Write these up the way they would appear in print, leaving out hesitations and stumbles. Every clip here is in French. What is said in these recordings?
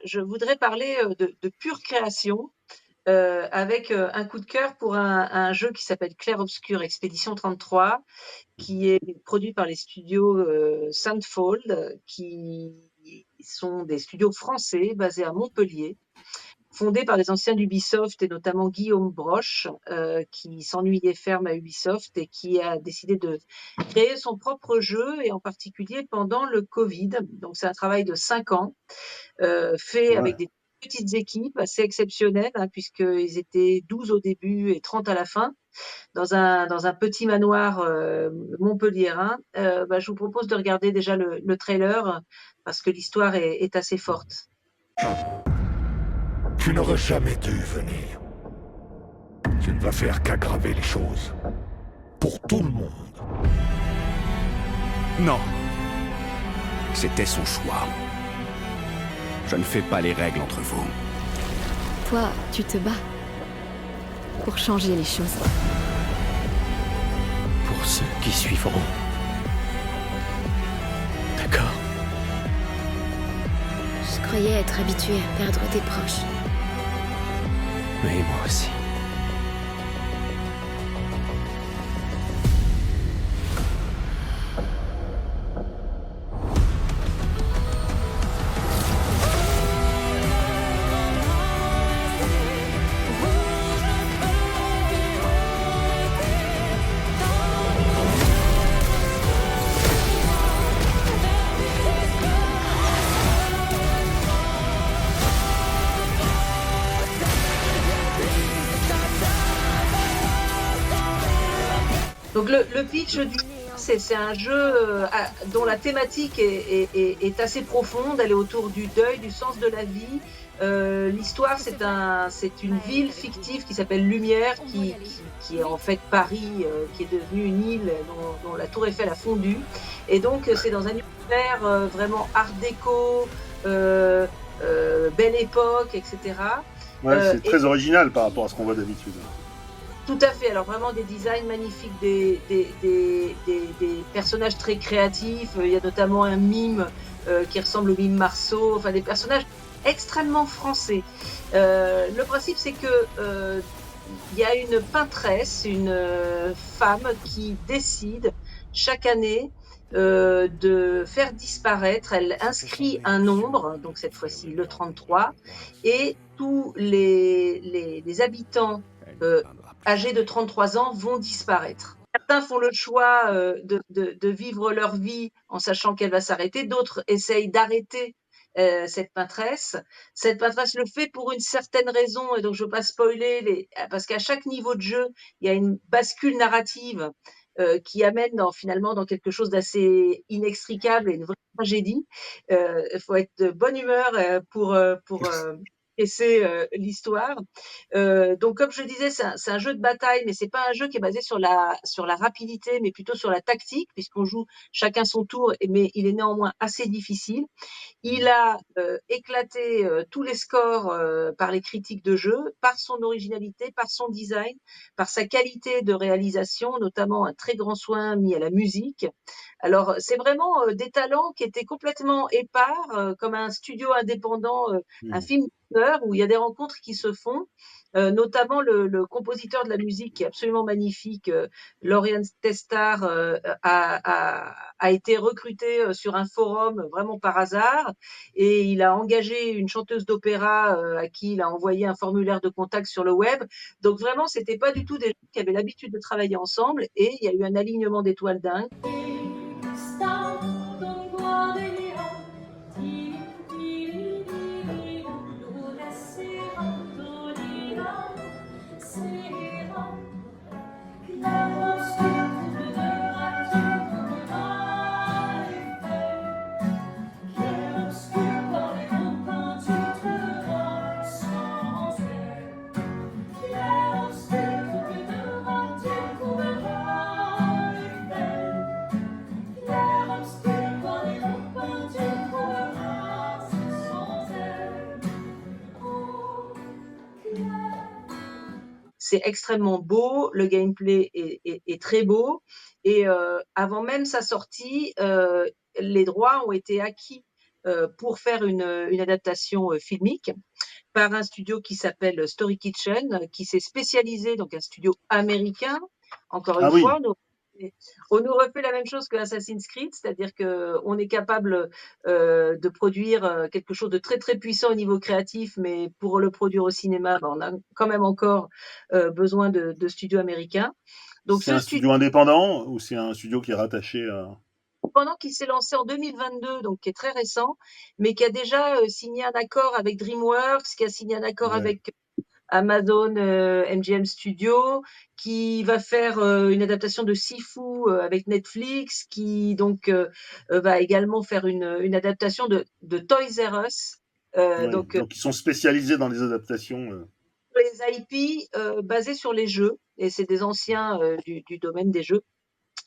je voudrais parler de pure création avec un coup de cœur pour un jeu qui s'appelle Clair Obscur Expédition 33, qui est produit par les studios Sandfold, qui sont des studios français basés à Montpellier, fondés par des anciens d'Ubisoft et notamment Guillaume Broche, qui s'ennuyait ferme à Ubisoft et qui a décidé de créer son propre jeu, et en particulier pendant le Covid. Donc c'est un travail de 5 ans, fait Ouais. avec des petites équipes assez exceptionnelles, hein, puisqu'ils étaient 12 au début et 30 à la fin, dans un petit manoir montpelliérain. Je vous propose de regarder déjà le trailer, parce que l'histoire est assez forte. Tu n'aurais jamais dû venir. Tu ne vas faire qu'aggraver les choses. Pour tout le monde. Non. C'était son choix. Je ne fais pas les règles entre vous. Toi, tu te bats pour changer les choses. Pour ceux qui suivront. D'accord. Je croyais être habituée à perdre tes proches. Oui, moi aussi. Donc le pitch du c'est un jeu dont la thématique est assez profonde. Elle est autour du deuil, du sens de la vie. L'histoire, c'est une ville fictive qui s'appelle Lumière, qui est en fait Paris, qui est devenue une île dont la Tour Eiffel a fondu. Et donc c'est dans un univers vraiment art déco, belle époque, etc. Ouais, c'est Et très original par rapport à ce qu'on voit d'habitude. tout à fait. Alors vraiment des designs magnifiques, des personnages très créatifs. Il y a notamment un mime qui ressemble au mime Marceau. Enfin, des personnages extrêmement français. Le principe, c'est que il y a une peintresse, une femme qui décide chaque année de faire disparaître. Elle inscrit un nombre, donc cette fois-ci le 33, et tous les habitants âgés de 33 ans vont disparaître. Certains font le choix de vivre leur vie en sachant qu'elle va s'arrêter, d'autres essayent d'arrêter cette peintresse. Cette peintresse le fait pour une certaine raison, et donc je ne veux pas spoiler, parce qu'à chaque niveau de jeu, il y a une bascule narrative qui amène finalement dans quelque chose d'assez inextricable et une vraie tragédie. Il faut être de bonne humeur pour essayer l'histoire. Donc, comme je disais, c'est un jeu de bataille, mais c'est pas un jeu qui est basé sur la rapidité, mais plutôt sur la tactique, puisqu'on joue chacun son tour, mais il est néanmoins assez difficile. Il a éclaté tous les scores par les critiques de jeu, par son originalité, par son design, par sa qualité de réalisation, notamment un très grand soin mis à la musique. Alors, c'est vraiment des talents qui étaient complètement épars, comme un studio indépendant, un film d'auteur où il y a des rencontres qui se font. Notamment le compositeur de la musique qui est absolument magnifique, Laurian Testar, a été recruté sur un forum vraiment par hasard, et il a engagé une chanteuse d'opéra à qui il a envoyé un formulaire de contact sur le web. Donc vraiment, c'était pas du tout des gens qui avaient l'habitude de travailler ensemble, et il y a eu un alignement d'étoiles dingue. C'est extrêmement beau, le gameplay est très beau, et avant même sa sortie, les droits ont été acquis pour faire une adaptation filmique par un studio qui s'appelle Story Kitchen, qui s'est spécialisé, donc un studio américain. Encore une Ah oui, fois, on nous refait la même chose que Assassin's Creed, c'est-à-dire qu'on est capable de produire quelque chose de très très puissant au niveau créatif, mais pour le produire au cinéma, on a quand même encore besoin de studios américains. Donc c'est ce un studio, studio indépendant ou c'est un studio qui est rattaché à... pendant qu'il s'est lancé en 2022, donc qui est très récent, mais qui a déjà signé un accord avec DreamWorks, qui a signé un accord Ouais. avec Amazon MGM Studio, qui va faire une adaptation de Sifu avec Netflix, qui donc va également faire une adaptation de Toys R Us. Ouais. Donc Donc ils sont spécialisés dans les adaptations. les IP basés sur les jeux, et c'est des anciens du domaine des jeux.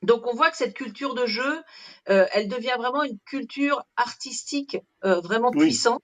Donc on voit que cette culture de jeu, elle devient vraiment une culture artistique vraiment Oui, puissante.